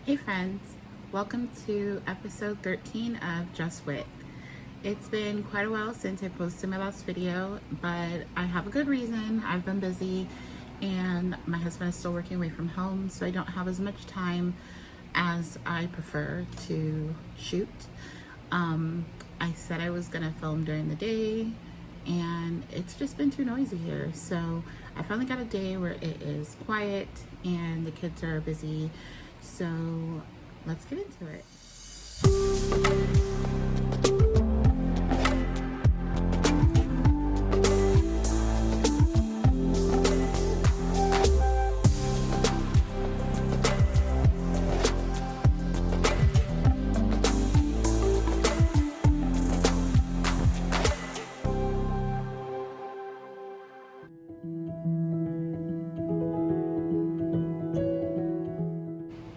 Hey friends, welcome to episode 13 of Just Whit. It's been quite a while since I posted my last video, but I have a good reason. I've been busy and my husband is still working away from home, so I don't have as much time as I prefer to shoot. I said I was gonna film during the day and it's just been too noisy here, so I finally got a day where it is quiet and the kids are busy. So let's get into it.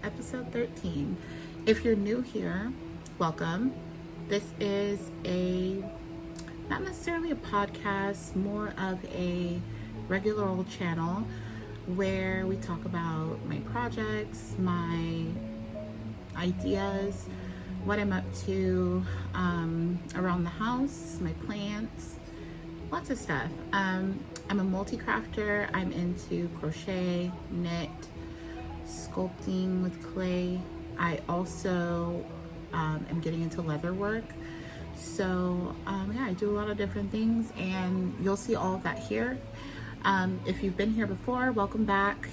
Episode 13. If you're new here, welcome. This is not necessarily a podcast, more of a regular old channel where we talk about my projects, my ideas, what I'm up to around the house, my plants, lots of stuff. I'm a multi-crafter. I'm into crochet, knit, sculpting with clay. I also am getting into leather work. So yeah, I do a lot of different things and you'll see all of that here. If you've been here before, welcome back.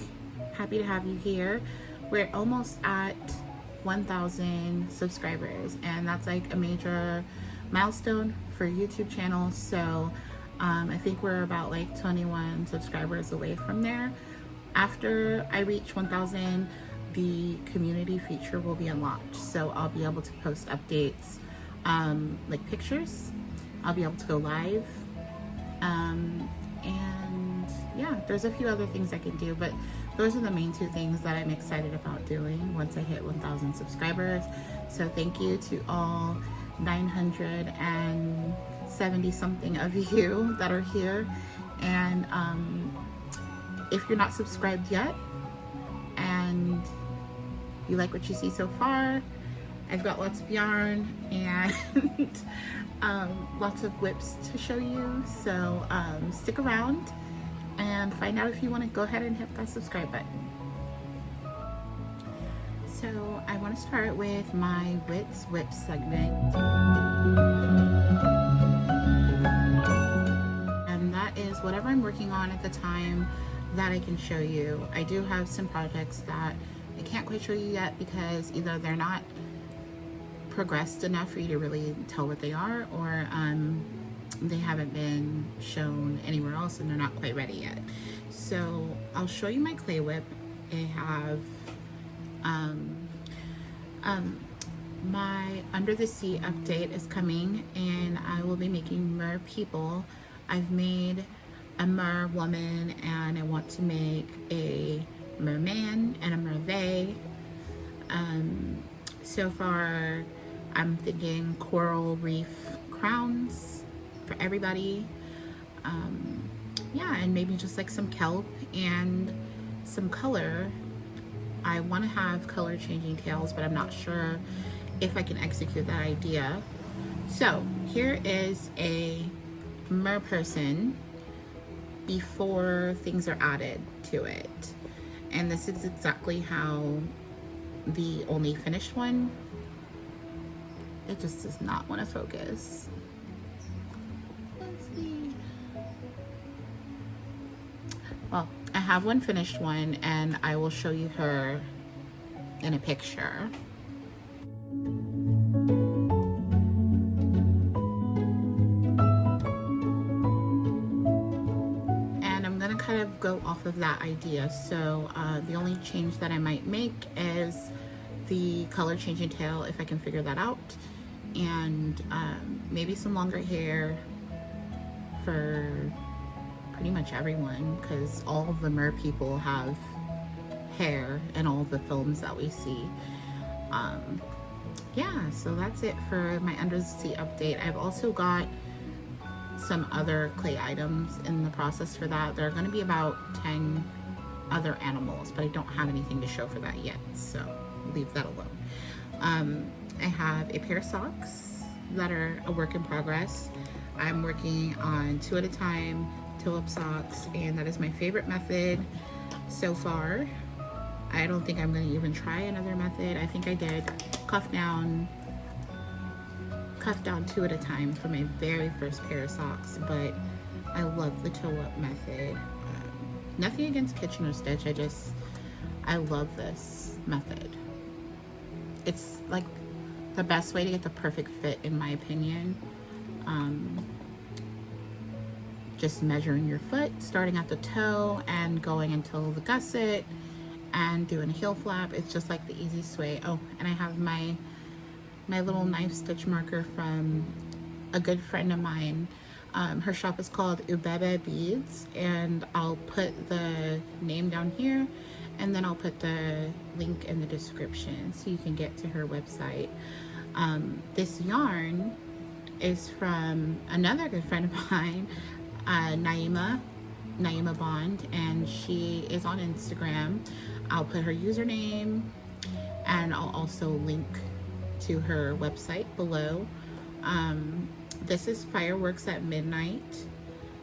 Happy to have you here. We're almost at 1,000 subscribers and that's like a major milestone for YouTube channel. So I think we're about like 21 subscribers away from there. After I reach 1,000, the community feature will be unlocked. So I'll be able to post updates, like pictures. I'll be able to go live. And yeah, there's a few other things I can do, but those are the main two things that I'm excited about doing once I hit 1,000 subscribers. So thank you to all 970 something of you that are here. And if you're not subscribed yet and you like what you see so far, I've got lots of yarn and lots of whips to show you. So stick around and find out if you want to go ahead and hit that subscribe button. So I want to start with my Whit's Whip segment. And that is whatever I'm working on at the time that I can show you. I do have some projects that I can't quite show you yet because either they're not progressed enough for you to really tell what they are, or they haven't been shown anywhere else and they're not quite ready yet. So I'll show you my clay whip. I have my Under the Sea update is coming and I will be making mer people. I've made a mer woman and I want to make a merman and a merve. So far I'm thinking coral reef crowns for everybody. Yeah, and maybe just like some kelp and some color. I want to have color changing tails, but I'm not sure if I can execute that idea. So here is a mer person before things are added to it, and this is exactly how the only finished one, it just does not want to focus. Let's see. Well, I have one finished one and I will show you her in a picture. Kind of go off of that idea. So the only change that I might make is the color changing tail, if I can figure that out, and maybe some longer hair for pretty much everyone, because all of the mer people have hair in all of the films that we see. Yeah, so that's it for my Under the Sea update. I've also got some other clay items in the process for that. There are going to be about 10 other animals, but I don't have anything to show for that yet. So leave that alone. I have a pair of socks that are a work in progress. I'm working on 2 at a time toe-up socks, and that is my favorite method so far. I don't think I'm going to even try another method. I think I did cuff down 2 at a time for my very first pair of socks, but I love the toe-up method. Nothing against Kitchener Stitch, I love this method. It's like the best way to get the perfect fit, in my opinion. Just measuring your foot, starting at the toe and going until the gusset and doing a heel flap. It's just like the easiest way. Oh, and I have my little knife stitch marker from a good friend of mine. Her shop is called Ubebe Beads, and I'll put the name down here, and then I'll put the link in the description so you can get to her website. This yarn is from another good friend of mine, Naima Bond, and she is on Instagram. I'll put her username, and I'll also link to her website below. This is Fireworks at Midnight,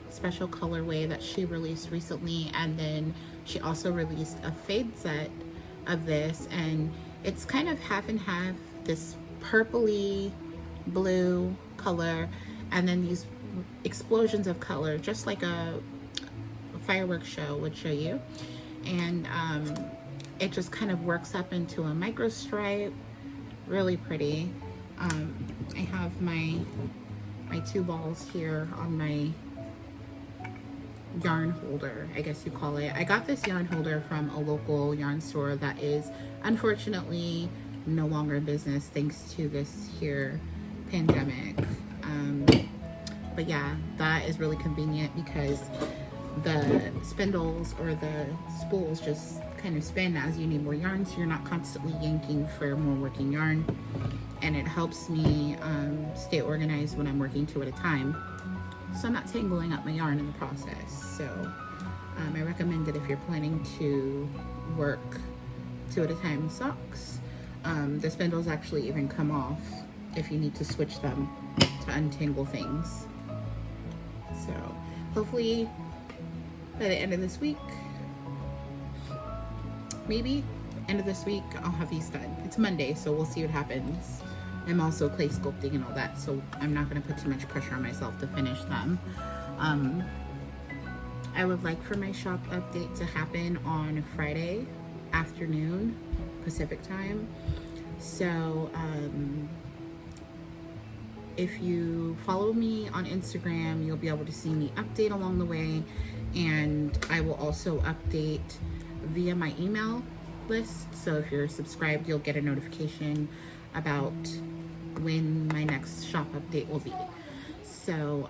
special colorway that she released recently, and then she also released a fade set of this, and it's kind of half and half, this purpley blue color and then these explosions of color, just like a fireworks show would show you. And it just kind of works up into a micro stripe, really pretty. I have my 2 balls here on my yarn holder, I guess you call it. I got this yarn holder from a local yarn store that is unfortunately no longer in business thanks to this here pandemic. But yeah, that is really convenient because the spindles or the spools just kind of spin as you need more yarn, so you're not constantly yanking for more working yarn, and it helps me stay organized when I'm working 2 at a time, so I'm not tangling up my yarn in the process. So I recommend it if you're planning to work 2 at a time socks. The spindles actually even come off if you need to switch them to untangle things. So hopefully by the end of this week, maybe end of this week, I'll have these done. It's Monday, so we'll see what happens. I'm also clay sculpting and all that, so I'm not going to put too much pressure on myself to finish them. I would like for my shop update to happen on Friday afternoon Pacific time. So if you follow me on Instagram, you'll be able to see me update along the way, and I will also update via my email list. So if you're subscribed, you'll get a notification about when my next shop update will be. So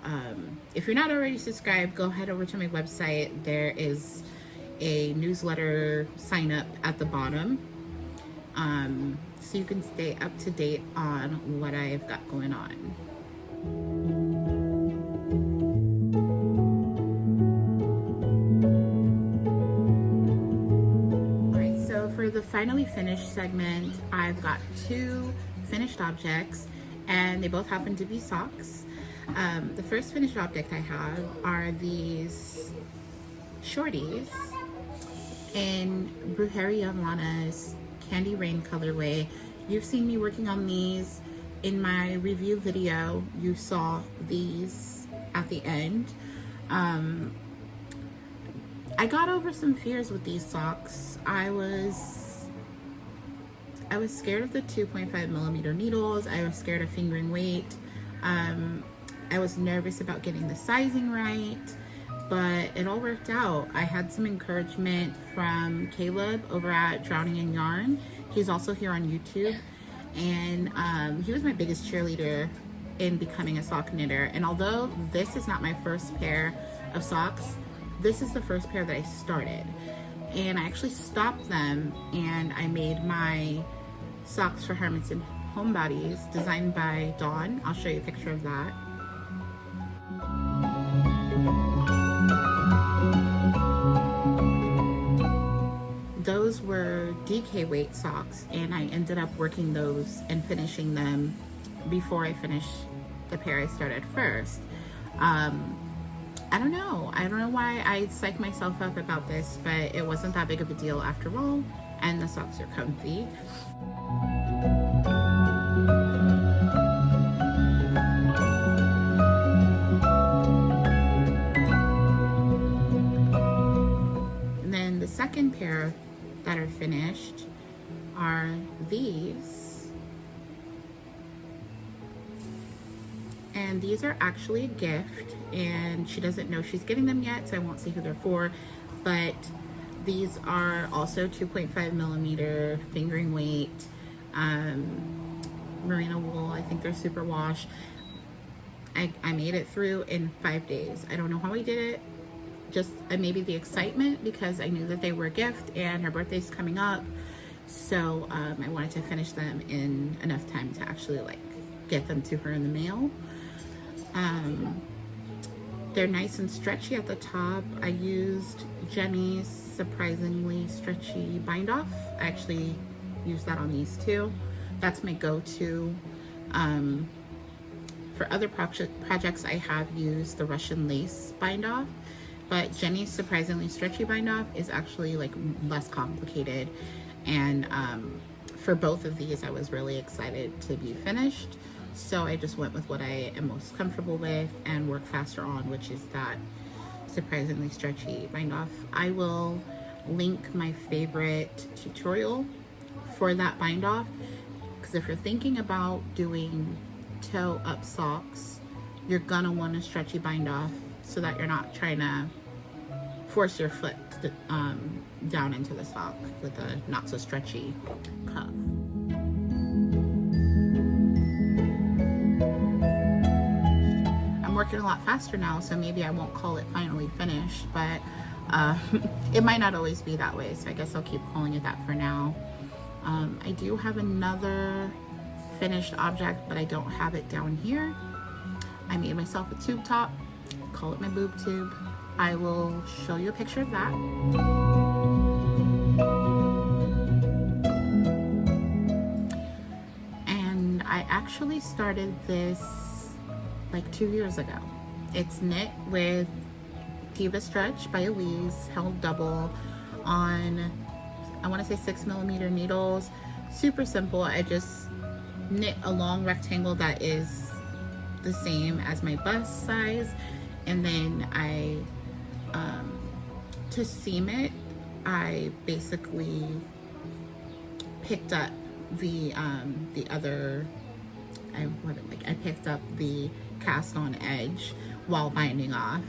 if you're not already subscribed, go head over to my website. There is a newsletter sign up at the bottom, so you can stay up to date on what I've got going on. Alright, so for the finally finished segment, I've got 2 finished objects, and they both happen to be socks. The first finished object I have are these shorties in Brujeria Lana's Candy Rain colorway. You've seen me working on these in my review video. You saw these at the end. I got over some fears with these socks. I was scared of the 2.5mm needles. I was scared of fingering weight. I was nervous about getting the sizing right, but it all worked out. I had some encouragement from Caleb over at Drowning in Yarn. He's also here on YouTube, and he was my biggest cheerleader in becoming a sock knitter. And although this is not my first pair of socks, this is the first pair that I started. And I actually stopped them, and I made my socks for Hermits and Homebodies, designed by Dawn. I'll show you a picture of that. Those were DK weight socks, and I ended up working those and finishing them before I finished the pair I started first. I don't know. I don't know why I psych myself up about this, but it wasn't that big of a deal after all, and the socks are comfy. And then the second pair that are finished are these. And these are actually a gift, and she doesn't know she's getting them yet, so I won't say who they're for. But these are also 2.5 millimeter fingering weight, merino wool. I think they're super wash. I made it through in 5 days. I don't know how I did it. Just maybe the excitement, because I knew that they were a gift and her birthday's coming up. So I wanted to finish them in enough time to actually like get them to her in the mail. They're nice and stretchy at the top. I used Jenny's surprisingly stretchy bind off. I actually used that on these too. That's my go-to. For other projects, I have used the Russian lace bind off, but Jenny's surprisingly stretchy bind off is actually like less complicated. And for both of these, I was really excited to be finished. So I just went with what I am most comfortable with and work faster on, which is that surprisingly stretchy bind off. I will link my favorite tutorial for that bind off, because if you're thinking about doing toe up socks, you're gonna want a stretchy bind off so that you're not trying to force your foot to, down into the sock with a not so stretchy cuff. I'm working a lot faster now, so maybe I won't call it finally finished, but it might not always be that way, so I guess I'll keep calling it that for now. I do have another finished object, but I don't have it down here. I made myself a tube top, call it my boob tube. I will show you a picture of that. And I actually started this like 2 years ago. It's knit with Diva Stretch by Elise, held double on, I want to say 6 millimeter needles. Super simple. I just knit a long rectangle that is the same as my bust size, and then I to seam it, I basically picked up the other, I picked up the cast on edge while binding off,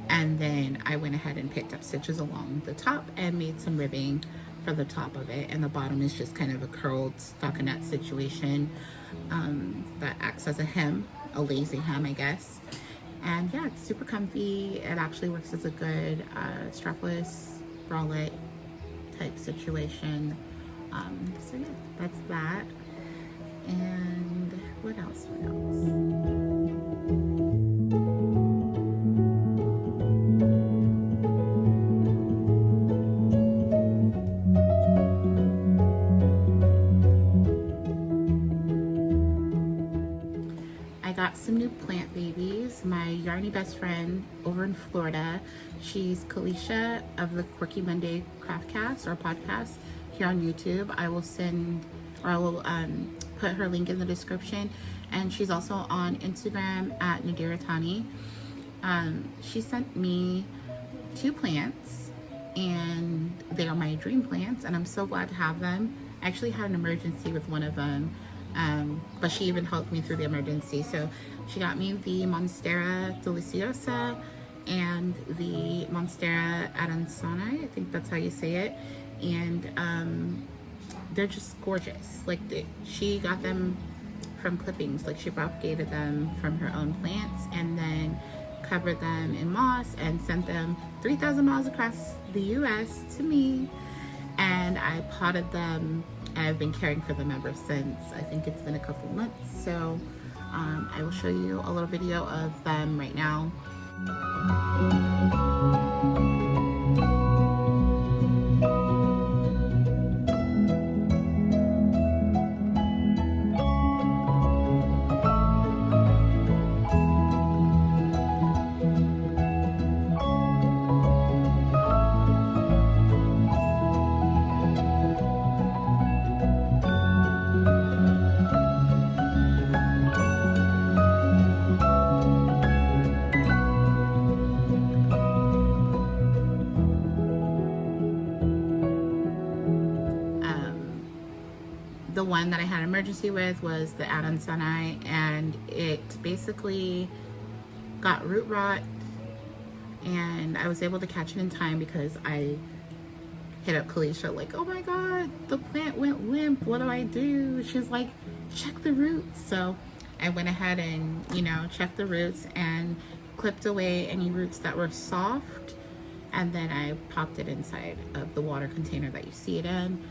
and then I went ahead and picked up stitches along the top and made some ribbing for the top of it, and the bottom is just kind of a curled stockinette situation that acts as a hem, a lazy hem, I guess. And yeah, it's super comfy. It actually works as a good strapless bralette type situation. So yeah, that's that. And what else? I got some new plant babies. My Yarny best friend over in Florida, she's Kalisha of the Quirky Monday Craftcast or podcast here on YouTube. I will put her link in the description, and she's also on Instagram at Nadiratani. She sent me 2 plants, and they are my dream plants, and I'm so glad to have them. I actually had an emergency with one of them, but she even helped me through the emergency. So she got me the Monstera Deliciosa and the Monstera Adansonii, I think that's how you say it, and they're just gorgeous. Like she got them from clippings, like she propagated them from her own plants and then covered them in moss and sent them 3,000 miles across the US to me, and I potted them. I've been caring for them ever since. I think it's been a couple months, so I will show you a little video of them right now. the one that I had an emergency with was the Adansonii, and it basically got root rot, and I was able to catch it in time because I hit up Kalisha like, oh my god, the plant went limp, what do I do? She's like, check the roots. So I went ahead and, you know, checked the roots and clipped away any roots that were soft, and then I popped it inside of the water container that you see it in,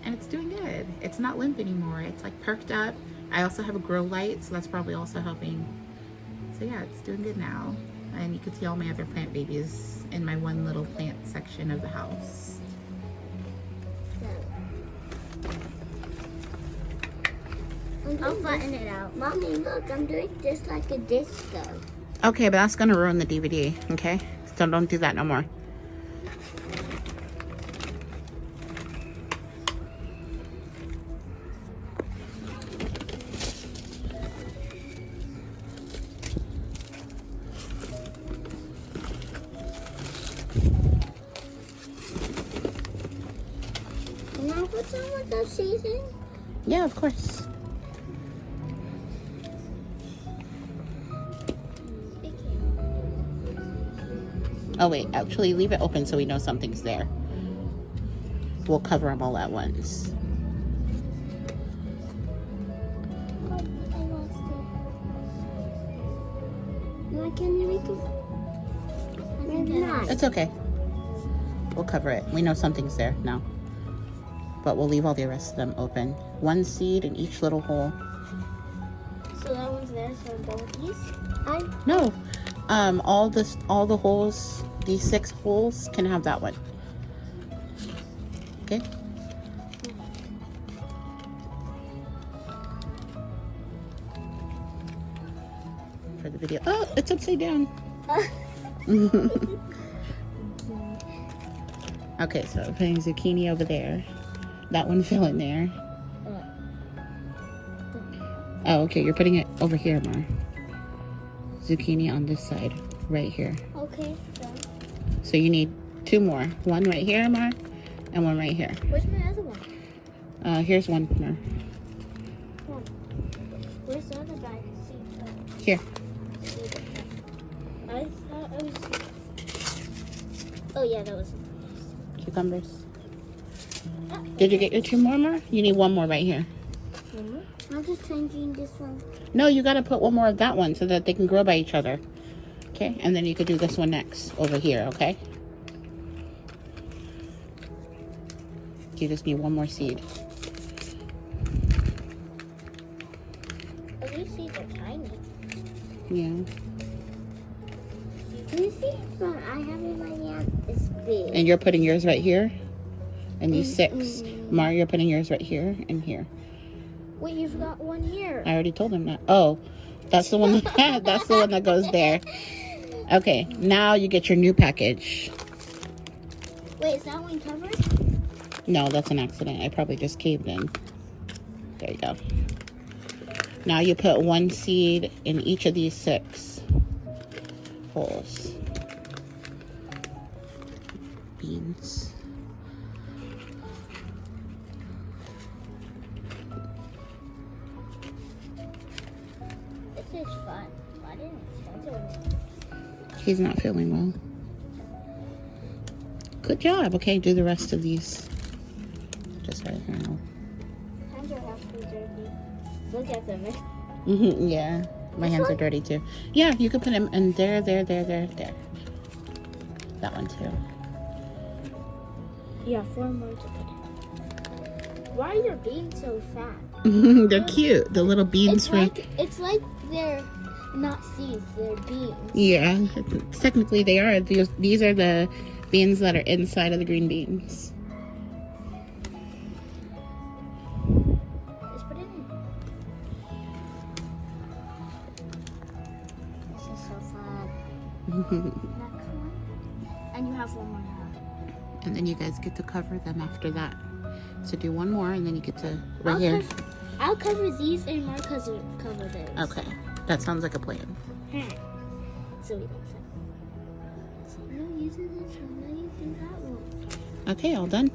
and it's doing good. It's not limp anymore. It's like perked up. I also have a grow light, so that's probably also helping. So yeah, it's doing good now. And you can see all my other plant babies in my one little plant section of the house. I'll flatten it out. Mommy, look, I'm doing just like a disco. Okay, but that's gonna ruin the DVD, okay? So don't do that no more. Can I put some with the season? Yeah, of course. Oh wait, actually leave it open so we know something's there. We'll cover them all at once. Oh, I lost it. No, can you make it? Maybe not. It's okay. We'll cover it. We know something's there now. But we'll leave all the rest of them open. One seed in each little hole. So that one's there, so I'm done with these? No. All the holes, these 6 holes can have that one. Okay? For the video. Oh, it's upside down. Okay, so I'm putting zucchini over there. That one fell in there. Oh, okay, you're putting it over here, Mar. Zucchini on this side, right here. Okay, done. So you need 2 more. One right here, Mar, and one right here. Where's my other one? Here's one, Mar. Where's the other bag? Here. I thought I was... Oh yeah, that was... Cucumbers. Did you get your 2 more, Mar? You need 1 more right here. I'm just changing this one. No, you gotta put 1 more of that one so that they can grow by each other. Okay, and then you could do this one next over here, okay? You just need 1 more seed. Oh, these seeds are tiny. Yeah. You see, but I have it right now. It's big. And you're putting yours right here? And these 6. Mar, you're putting yours right here and here. Wait, you've got one here. I already told him that. Oh, that's the one that, that's the one that goes there. Okay, now you get your new package. Wait, is that one covered? No, that's an accident. I probably just caved in. There you go. Now you put 1 seed in each of these 6 holes. Beans. This is fun. I didn't expect it. He's not feeling well. Good job. Okay, do the rest of these. Just right here now. Hands are halfway dirty. Look at them. Yeah, my hands are dirty too. Yeah, you could put him in there. That one too. Yeah, 4 more to put. Why are your beans so fat? They're cute. The little beans. It's like they're not seeds, they're beans. Yeah, technically they are. These are the beans that are inside of the green beans. Let's put it in. This is so fun. Next one. And you have 1 more now. And then you guys get to cover them after that. So do 1 more, and then you get to here. I'll cover these, and Mark cover those. Okay, that sounds like a plan. So we don't say. So no using this one, no using that one. Okay, all done.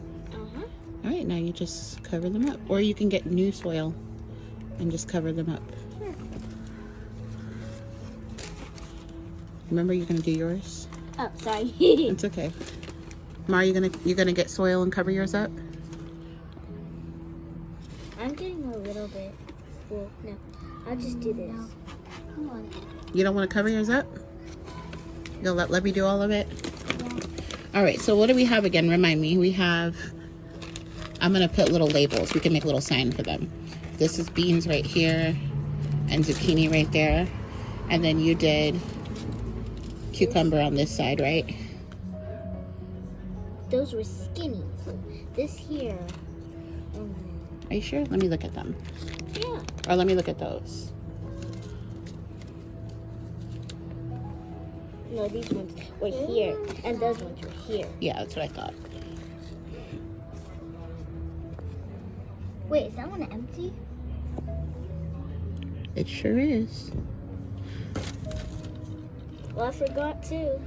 All right, now you just cover them up. Or you can get new soil and just cover them up. Sure. Remember, you're gonna do yours? Oh, sorry. It's okay. Ma, you're gonna get soil and cover yours up? I'm getting a little bit full. No, I'll just do this. Come on. You don't want to cover yours up? You'll let Levy do all of it? Yeah. All right, so what do we have again? Remind me. We have, I'm gonna put little labels. We can make a little sign for them. This is beans right here and zucchini right there. And then you did cucumber on this side, right? Those were skinny. So this here. And Are you sure? Let me look at them. yeah. Or let me look at those. No, these ones were here, and those ones were here. Yeah, that's what I thought. Wait, is that one empty? It sure is. Well, I forgot too.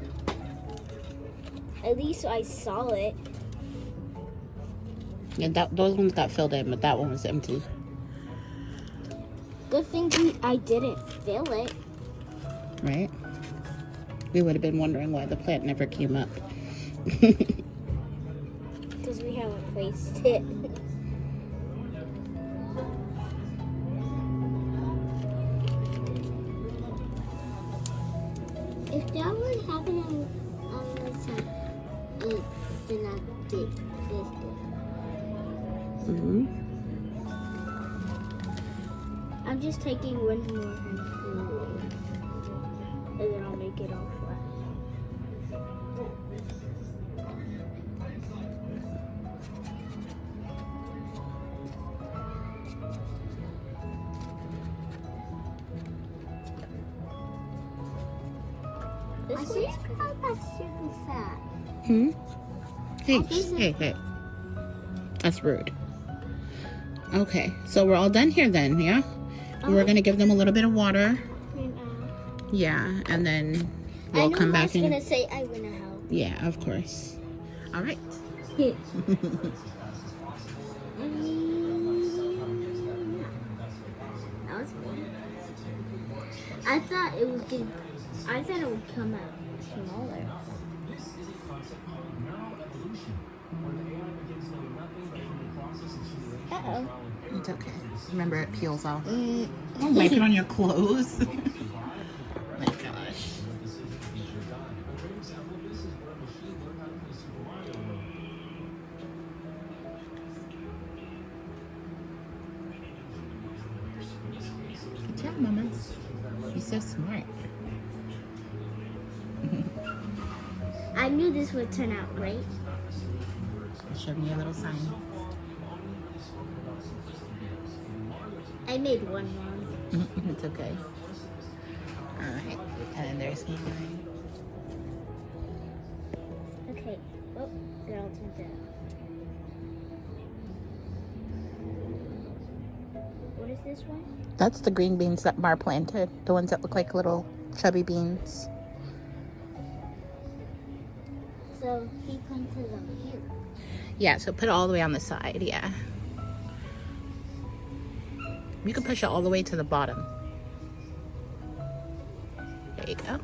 At least I saw it. Yeah, those ones got filled in, but that one was empty. Good thing I didn't fill it. Right? We would have been wondering why the plant never came up. Because we haven't placed it. If that would happen on the side, it's not big. Mm-hmm. I'm just taking one more handful, and then I'll make it all flat. I think that's super fat. Hmm? Hey, think so. hey. That's rude. Okay, so we're all done here then, yeah? We're gonna give them a little bit of water. Yeah, and then we'll come back I and... was gonna say I wanna help. Yeah, of course. All right. That was fun. I thought it would come out smaller. Uh-oh. It's okay. Remember, it peels off. Don't wipe it on your clothes. My gosh. Good job, Mama. You're so smart. I knew this would turn out great. Show me a little sign. I made one wrong. It's okay. All right. And there's mine. Okay. Oh, it all turned out. What is this one? That's the green beans that Mar planted. The ones that look like little chubby beans. So he planted them here. Yeah, so put it all the way on the side, yeah. You can push it all the way to the bottom. There you go.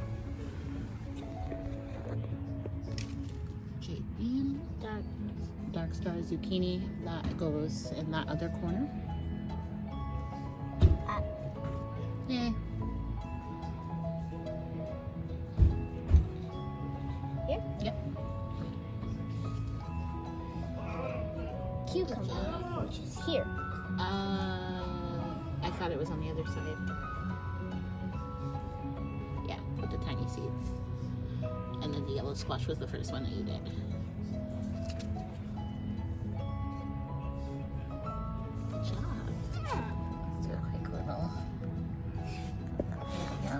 Okay, and dark star zucchini, that goes in that other corner. Yeah. Here? Yep. Cucumber, which is here. I thought it was on the other side. Yeah, with the tiny seeds. And then the yellow squash was the first one that you did. Good job. Let's do a quick little. There we go.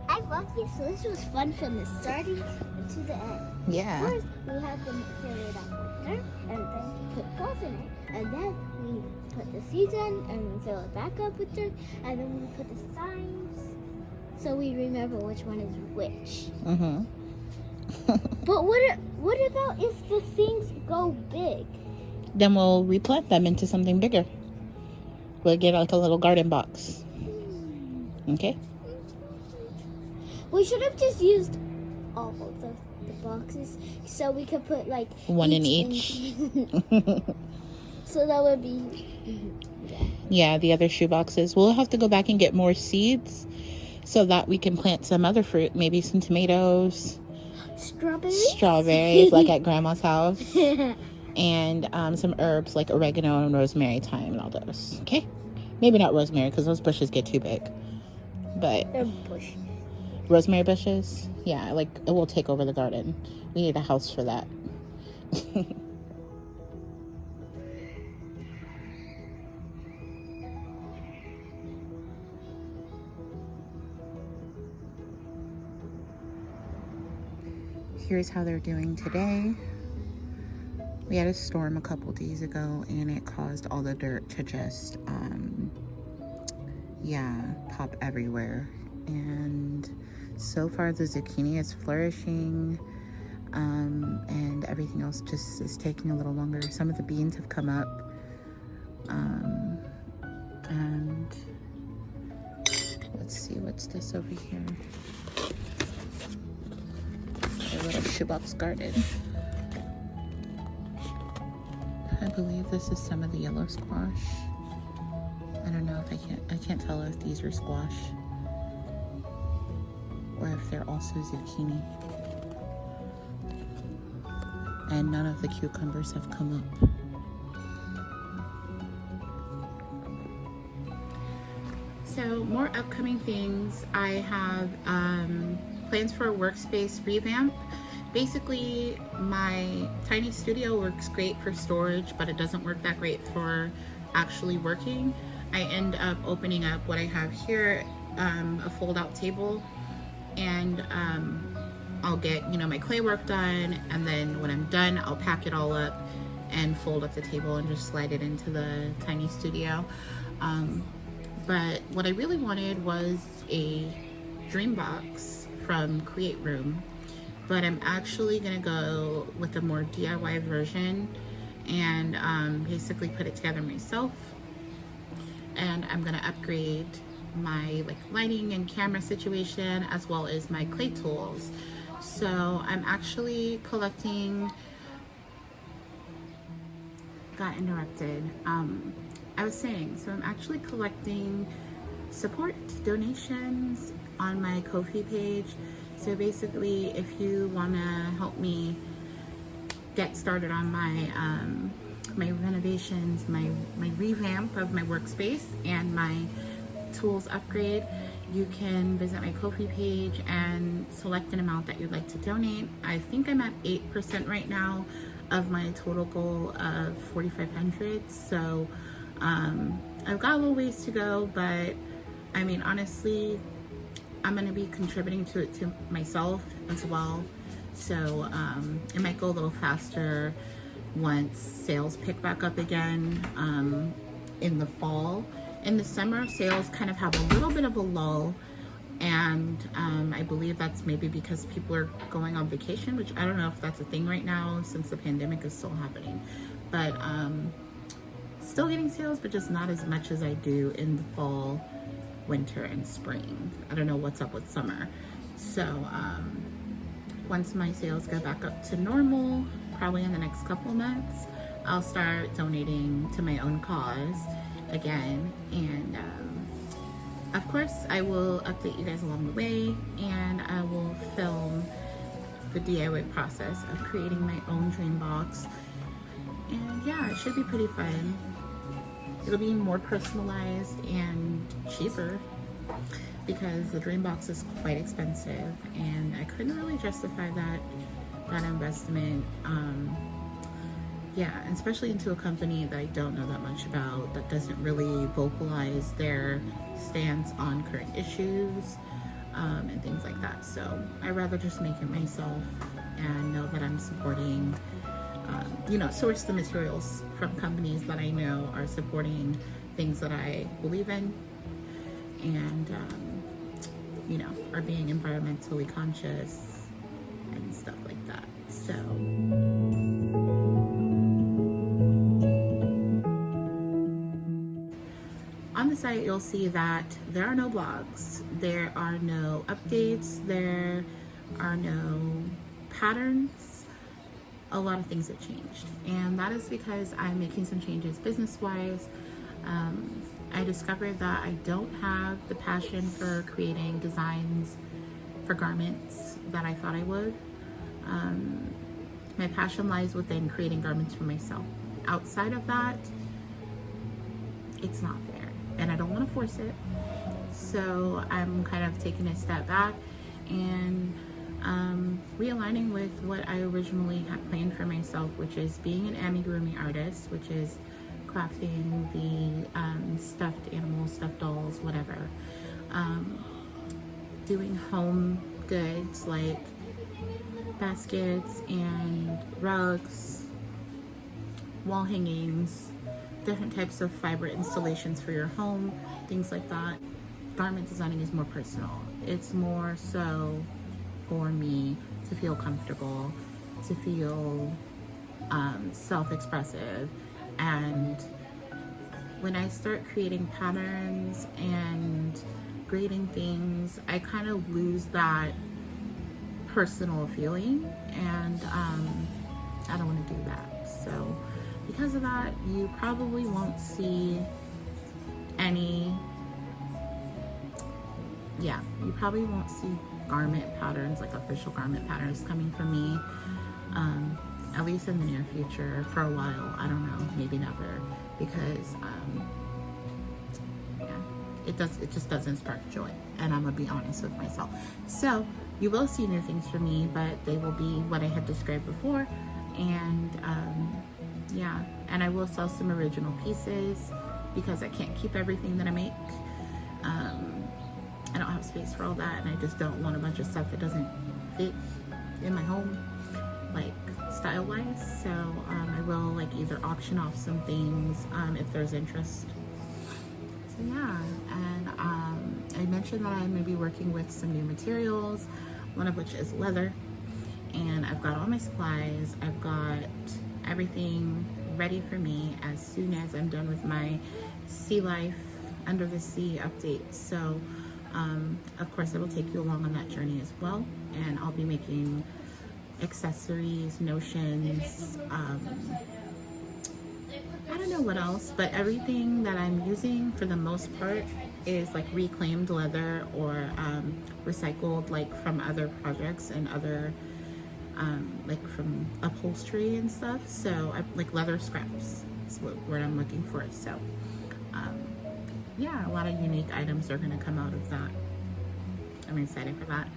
I love this. So this was fun from the starting to the end. Yeah. First, we had them fill it up with dirt and then put grass in it. And then we put the seeds in and then fill it back up with dirt. And then we put the signs so we remember which one is which. Mm-hmm. But what about if the things go big? Then we'll replant them into something bigger. We'll get like a little garden box. Okay? We should have just used all of the boxes so we could put like one in each. So that would be yeah, the other shoe boxes. We'll have to go back and get more seeds so that we can plant some other fruit, maybe some tomatoes, strawberries like at grandma's house, and some herbs like oregano and rosemary, thyme, and all those. Okay, maybe not rosemary because those bushes get too big, but they're bushes. Rosemary bushes, yeah, like it will take over the garden. We need a house for that. Here's how they're doing today. We had a storm a couple days ago and it caused all the dirt to just pop everywhere. And so far the zucchini is flourishing, and everything else just is taking a little longer. Some of the beans have come up, and let's see, what's this over here? A little shoebox garden. I believe this is some of the yellow squash. I don't know if I can't tell if these are squash or if they're also zucchini. And none of the cucumbers have come up. So more upcoming things. I have plans for a workspace revamp. Basically, my tiny studio works great for storage, but it doesn't work that great for actually working. I end up opening up what I have here, a fold-out table, and I'll get my clay work done, and then when I'm done, I'll pack it all up and fold up the table and just slide it into the tiny studio. But what I really wanted was a dream box from Create Room, but I'm actually gonna go with a more DIY version and basically put it together myself. And I'm gonna upgrade my lighting and camera situation as well as my clay tools. So I'm actually collecting, got interrupted. I was saying, so I'm actually collecting support donations on my Ko-fi page. So basically, if you wanna help me get started on my my renovations, my revamp of my workspace and my tools upgrade, you can visit my Ko-fi page and select an amount that you'd like to donate. I think I'm at 8% right now of my total goal of 4,500. So I've got a little ways to go, but I mean, honestly, I'm going to be contributing to it to myself as well. So it might go a little faster once sales pick back up again in the fall. In the summer, sales kind of have a little bit of a lull, and I believe that's maybe because people are going on vacation, which I don't know if that's a thing right now since the pandemic is still happening. But still getting sales, but just not as much as I do in the fall, winter, and spring. I don't know what's up with summer. So once my sales go back up to normal, probably in the next couple of months, I'll start donating to my own cause again. And of course, I will update you guys along the way, and I will film the DIY process of creating my own dream box. And yeah, it should be pretty fun. It'll be more personalized and cheaper because the dream box is quite expensive, and I couldn't really justify that investment. Yeah, especially into a company that I don't know that much about, that doesn't really vocalize their stance on current issues and things like that. So I'd rather just make it myself and know that I'm supporting, source the materials from companies that I know are supporting things that I believe in, and are being environmentally conscious and stuff like that. So on the site, you'll see that there are no blogs, there are no updates, there are no patterns. A lot of things have changed, and that is because I'm making some changes business-wise. I discovered that I don't have the passion for creating designs for garments that I thought I would. My passion lies within creating garments for myself. Outside of that, it's not there, and I don't want to force it. So I'm kind of taking a step back and realigning with what I originally had planned for myself, which is being an amigurumi artist, which is crafting the stuffed animals, stuffed dolls, whatever. Doing home goods like baskets and rugs, wall hangings, different types of fiber installations for your home, things like that. Garment designing is more personal. It's more so for me to feel comfortable, to feel self-expressive. And when I start creating patterns and grading things, I kind of lose that personal feeling, and I don't want to do that. So because of that, you probably won't see any, you probably won't see garment patterns, like official garment patterns coming from me, at least in the near future, for a while. I don't know, maybe never, because it just doesn't spark joy, and I'm gonna be honest with myself. So you will see new things from me, but they will be what I had described before, and and I will sell some original pieces because I can't keep everything that I make. I don't have space for all that, and I just don't want a bunch of stuff that doesn't fit in my home, like style-wise. So I will like either auction off some things if there's interest. So yeah, and I mentioned that I'm going to be working with some new materials, one of which is leather, and I've got all my supplies. I've got everything ready for me as soon as I'm done with my sea life under the sea update. So of course I will take you along on that journey as well, and I'll be making accessories, notions, I don't know what else, but everything that I'm using for the most part is like reclaimed leather or recycled, like from other projects and other like from upholstery and stuff. So like leather scraps is what word I'm looking for. So yeah, a lot of unique items are going to come out of that. I'm excited for that.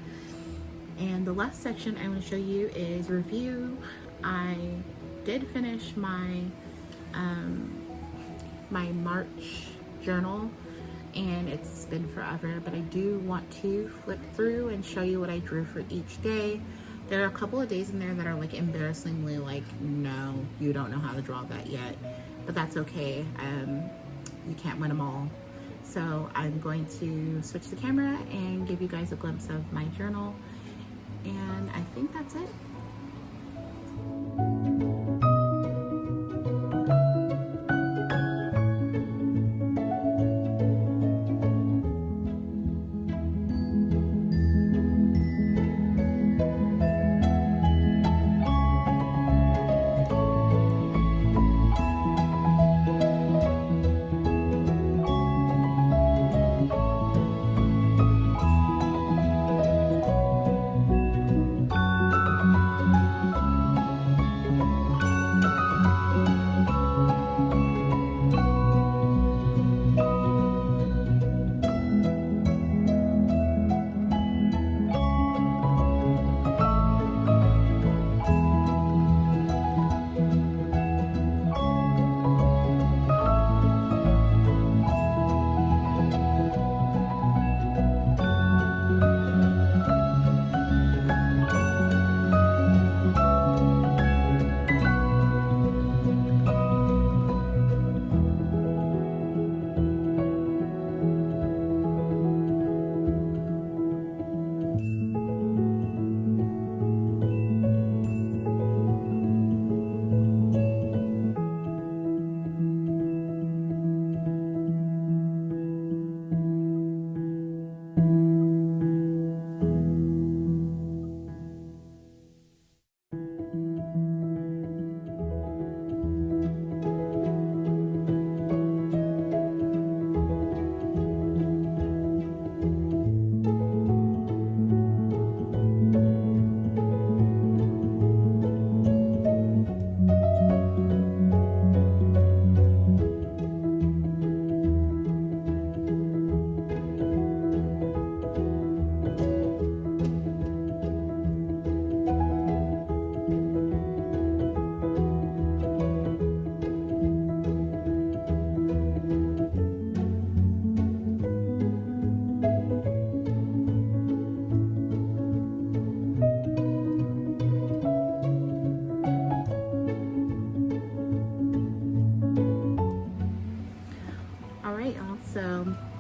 And the last section I'm going to show you is review. I did finish my my March journal, and it's been forever, but I do want to flip through and show you what I drew for each day. There are a couple of days in there that are like embarrassingly like, no, you don't know how to draw that yet, but that's okay. You can't win them all. So I'm going to switch the camera and give you guys a glimpse of my journal, and I think that's it.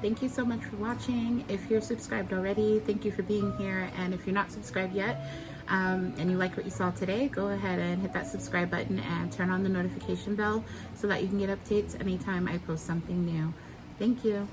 thank you so much for watching. If you're subscribed already, thank you for being here. And if you're not subscribed yet, and you like what you saw today, go ahead and hit that subscribe button and turn on the notification bell so that you can get updates anytime I post something new. Thank you.